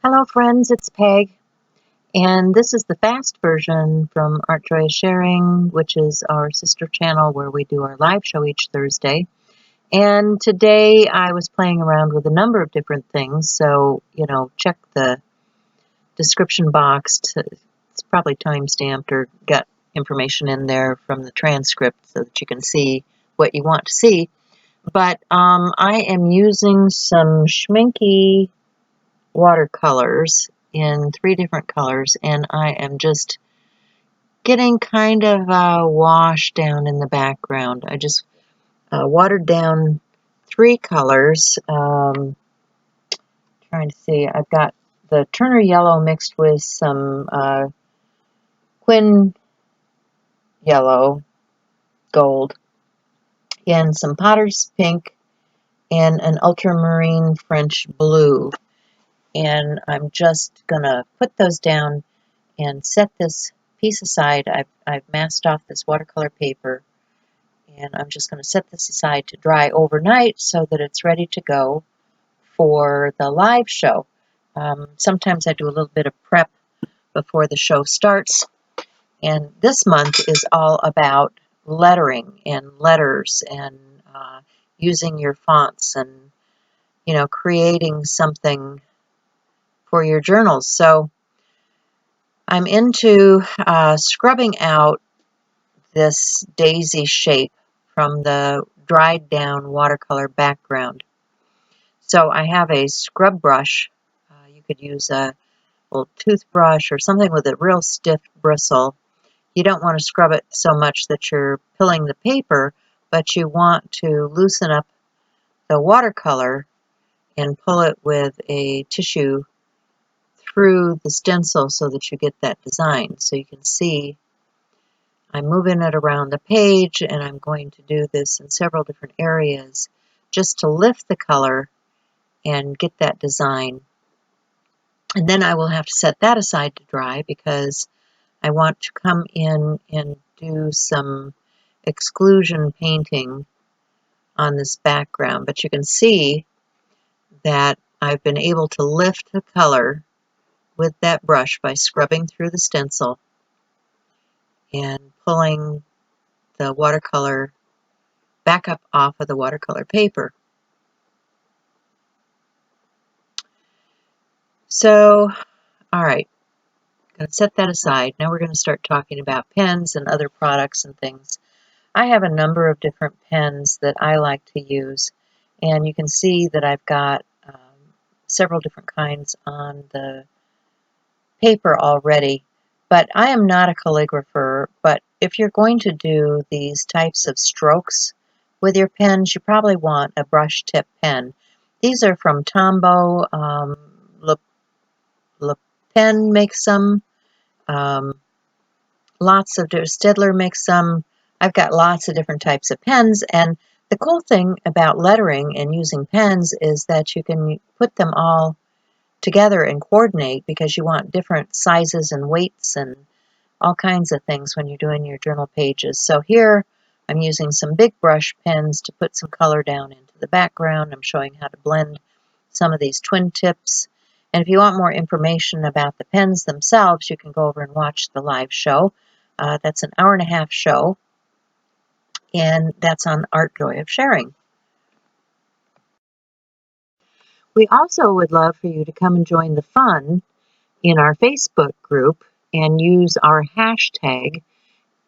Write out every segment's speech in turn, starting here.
Hello friends, it's Peg, and this is the fast version from Art Joy is Sharing, which is our sister channel where we do our live show each Thursday. And today I was playing around with a number of different things, so, check the description box. It's probably time-stamped or got information in there from the transcript so that you can see what you want to see. But I am using some Schminky watercolors in 3 different colors, and I am just getting kind of a wash down in the background. I just watered down 3 colors. Trying to see, I've got the Turner Yellow mixed with some Quin Yellow, gold, and some Potter's Pink, and an Ultramarine French Blue. And I'm just going to put those down and set this piece aside. I've masked off this watercolor paper, and I'm just going to set this aside to dry overnight so that it's ready to go for the live show. Sometimes I do a little bit of prep before the show starts, and this month is all about lettering and letters and using your fonts and creating something for your journals. So I'm into scrubbing out this daisy shape from the dried down watercolor background. So I have a scrub brush. You could use a little toothbrush or something with a real stiff bristle. You don't want to scrub it so much that you're pilling the paper, but you want to loosen up the watercolor and pull it with a tissue through the stencil so that you get that design. So you can see I'm moving it around the page, and I'm going to do this in several different areas just to lift the color and get that design. And then I will have to set that aside to dry because I want to come in and do some exclusion painting on this background. But you can see that I've been able to lift the color with that brush by scrubbing through the stencil and pulling the watercolor back up off of the watercolor paper. So, all right, I'm going to set that aside. Now we're going to start talking about pens and other products and things. I have a number of different pens that I like to use, and you can see that I've got several different kinds on the paper already. But I am not a calligrapher, but if you're going to do these types of strokes with your pens, you probably want a brush tip pen. These are from Tombow. Le Pen makes some. Lots of Stedler makes some. I've got lots of different types of pens, and the cool thing about lettering and using pens is that you can put them all together and coordinate because you want different sizes and weights and all kinds of things when you're doing your journal pages. So here I'm using some big brush pens to put some color down into the background. I'm showing how to blend some of these twin tips. And if you want more information about the pens themselves, you can go over and watch the live show. That's an hour-and-a-half show, and that's on Art Joy of Sharing. We also would love for you to come and join the fun in our Facebook group and use our hashtag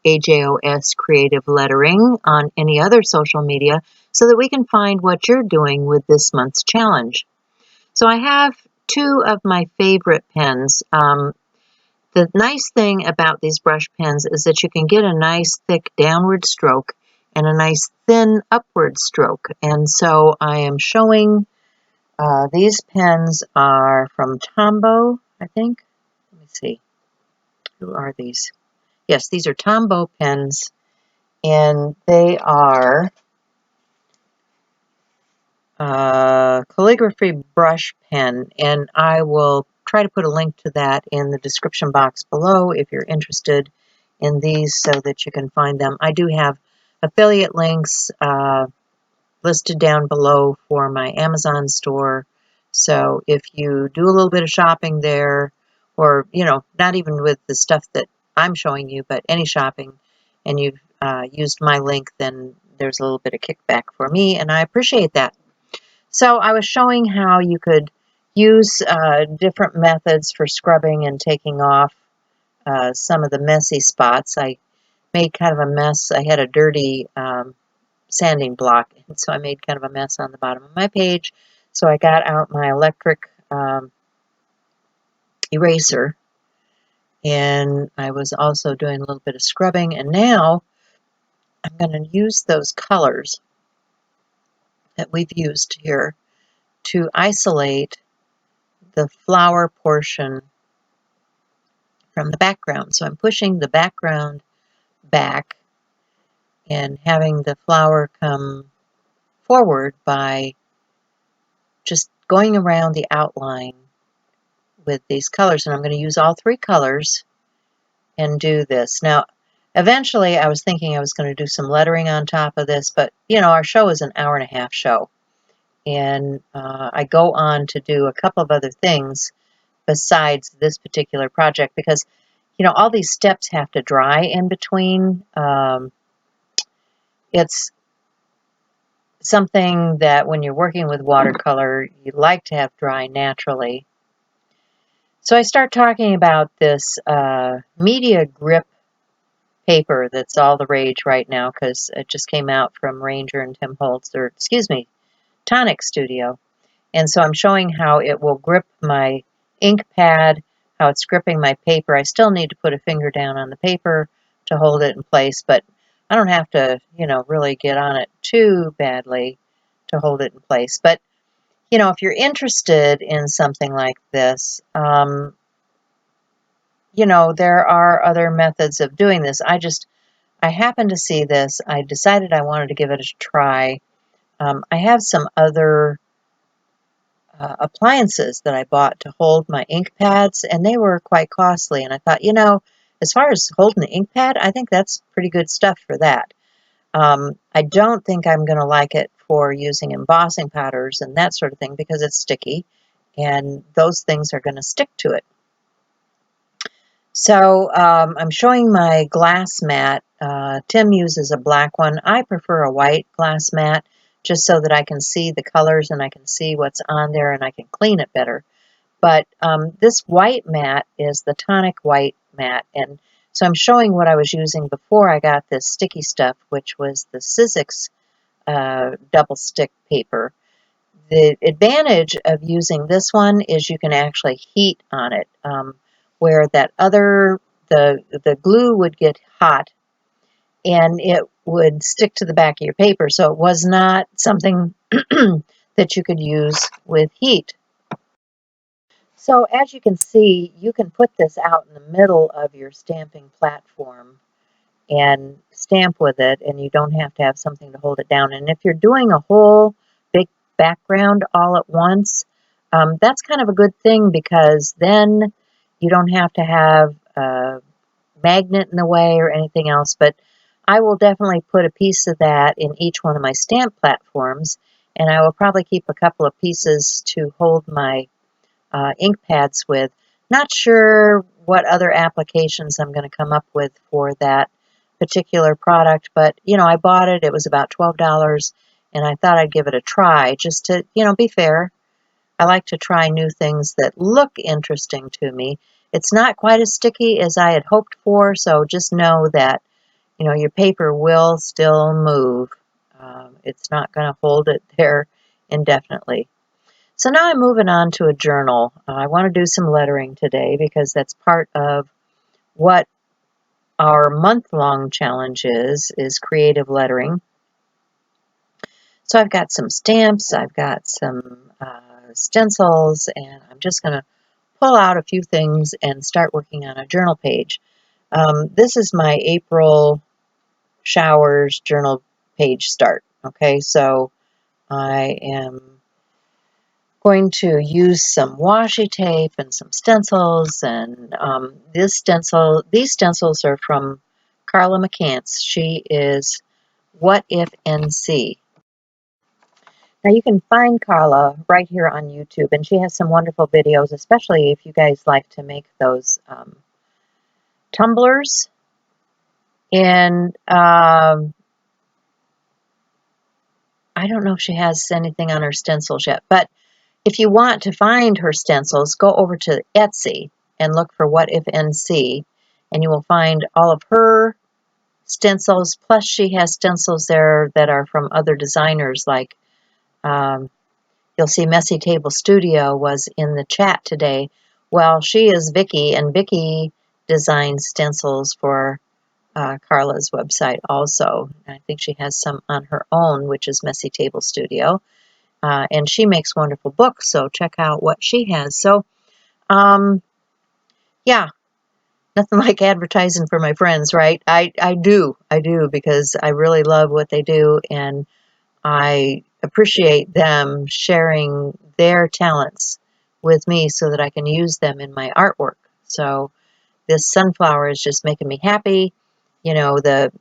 AJOS Creative Lettering on any other social media so that we can find what you're doing with this month's challenge. So I have 2 of my favorite pens. The nice thing about these brush pens is that you can get a nice thick downward stroke and a nice thin upward stroke. And so I am showing these pens are from Tombow, I think. Let me see. Who are these? Yes, these are Tombow pens, and they are calligraphy brush pen, and I will try to put a link to that in the description box below if you're interested in these so that you can find them. I do have affiliate links listed down below for my Amazon store So if you do a little bit of shopping there, or, you know, not even with the stuff that I'm showing you, but any shopping, and you've used my link, then there's a little bit of kickback for me, and I appreciate that. So I was showing how you could use different methods for scrubbing and taking off some of the messy spots. I made kind of a mess. I had a dirty sanding block, and so I made kind of a mess on the bottom of my page. So I got out my electric eraser, and I was also doing a little bit of scrubbing, and now I'm going to use those colors that we've used here to isolate the flower portion from the background. So I'm pushing the background back and having the flower come forward by just going around the outline with these colors. And I'm going to use all three colors and do this. Now, eventually I was thinking I was going to do some lettering on top of this, but you know, our show is an hour-and-a-half show. And I go on to do a couple of other things besides this particular project because, you know, all these steps have to dry in between. It's something that when you're working with watercolor, you like to have dry naturally. So I start talking about this media grip paper that's all the rage right now because it just came out from Ranger and Tim Holtz, or excuse me, Tonic Studio. And so I'm showing how it will grip my ink pad, how it's gripping my paper. I still need to put a finger down on the paper to hold it in place, but I don't have to, you know, really get on it too badly to hold it in place. But, you know, if you're interested in something like this, you know, there are other methods of doing this. I happened to see this. I decided I wanted to give it a try. I have some other appliances that I bought to hold my ink pads, and they were quite costly. And I thought, you know, as far as holding the ink pad, I think that's pretty good stuff for that. I don't think I'm going to like it for using embossing powders and that sort of thing because it's sticky, and those things are going to stick to it. So I'm showing my glass mat. Tim uses a black one. I prefer a white glass mat just so that I can see the colors and I can see what's on there and I can clean it better. But this white mat is the tonic white mat. And so I'm showing what I was using before I got this sticky stuff, which was the Sizzix double stick paper. The advantage of using this one is you can actually heat on it, where that other, the glue would get hot and it would stick to the back of your paper. So it was not something that you could use with heat. So as you can see, you can put this out in the middle of your stamping platform and stamp with it, and you don't have to have something to hold it down. And if you're doing a whole big background all at once, that's kind of a good thing because then you don't have to have a magnet in the way or anything else. But I will definitely put a piece of that in each one of my stamp platforms, and I will probably keep a couple of pieces to hold my ink pads with. Not sure what other applications I'm going to come up with for that particular product, but you know, I bought it. It was about $12, and I thought I'd give it a try just to, you know, be fair. I like to try new things that look interesting to me. It's not quite as sticky as I had hoped for, so just know that, you know, your paper will still move. It's not going to hold it there indefinitely. So now I'm moving on to a journal. I want to do some lettering today because that's part of what our month-long challenge is creative lettering. So I've got some stamps, I've got some stencils, and I'm just going to pull out a few things and start working on a journal page. This is my April showers journal page start. Okay, so I am going to use some washi tape and some stencils, and these stencils are from Carla McCants. She is What If NC. Now you can find Carla right here on YouTube, and she has some wonderful videos, especially if you guys like to make those tumblers. And I don't know if she has anything on her stencils yet, but if you want to find her stencils, go over to Etsy and look for What If NC, and you will find all of her stencils. Plus, she has stencils there that are from other designers, like you'll see Messy Table Studio was in the chat today. Well, she is Vicky, and Vicky designs stencils for Carla's website also. I think she has some on her own, which is Messy Table Studio. And she makes wonderful books, so check out what she has. So, yeah, nothing like advertising for my friends, right? I do, because I really love what they do, and I appreciate them sharing their talents with me so that I can use them in my artwork. So this sunflower is just making me happy. You know, the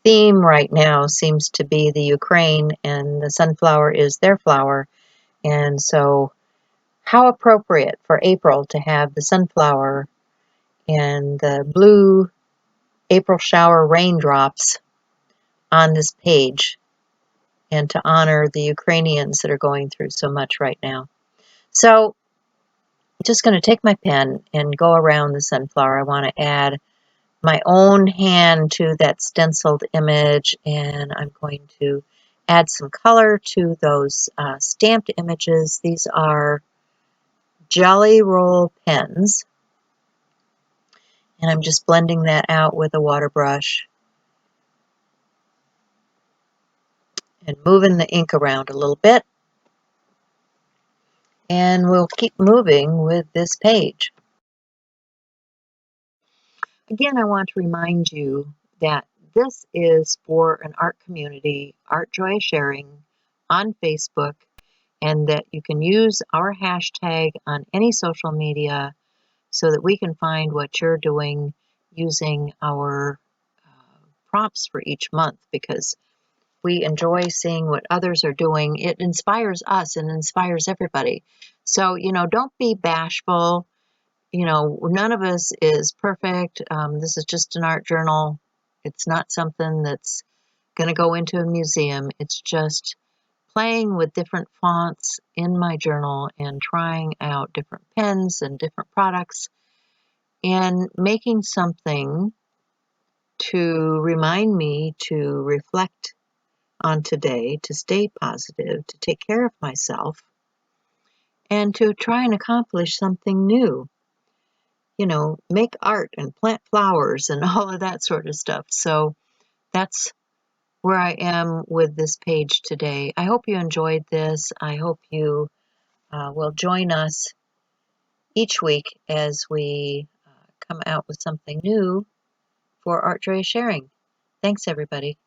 theme right now seems to be the Ukraine, and the sunflower is their flower. And so how appropriate for April to have the sunflower and the blue April shower raindrops on this page, and to honor the Ukrainians that are going through so much right now. So I'm just going to take my pen and go around the sunflower. I want to add my own hand to that stenciled image, and I'm going to add some color to those stamped images. These are Jelly Roll pens, and I'm just blending that out with a water brush and moving the ink around a little bit. And we'll keep moving with this page. Again, I want to remind you that this is for an art community, Art Joy Sharing, on Facebook, and that you can use our hashtag on any social media so that we can find what you're doing using our prompts for each month, because we enjoy seeing what others are doing. It inspires us and inspires everybody. So, don't be bashful. None of us is perfect. This is just an art journal. It's not something that's going to go into a museum. It's just playing with different fonts in my journal and trying out different pens and different products and making something to remind me to reflect on today, to stay positive, to take care of myself, and to try and accomplish something new. Make art and plant flowers and all of that sort of stuff. So that's where I am with this page today. I hope you enjoyed this. I hope you will join us each week as we come out with something new for Art Joy Sharing. Thanks, everybody.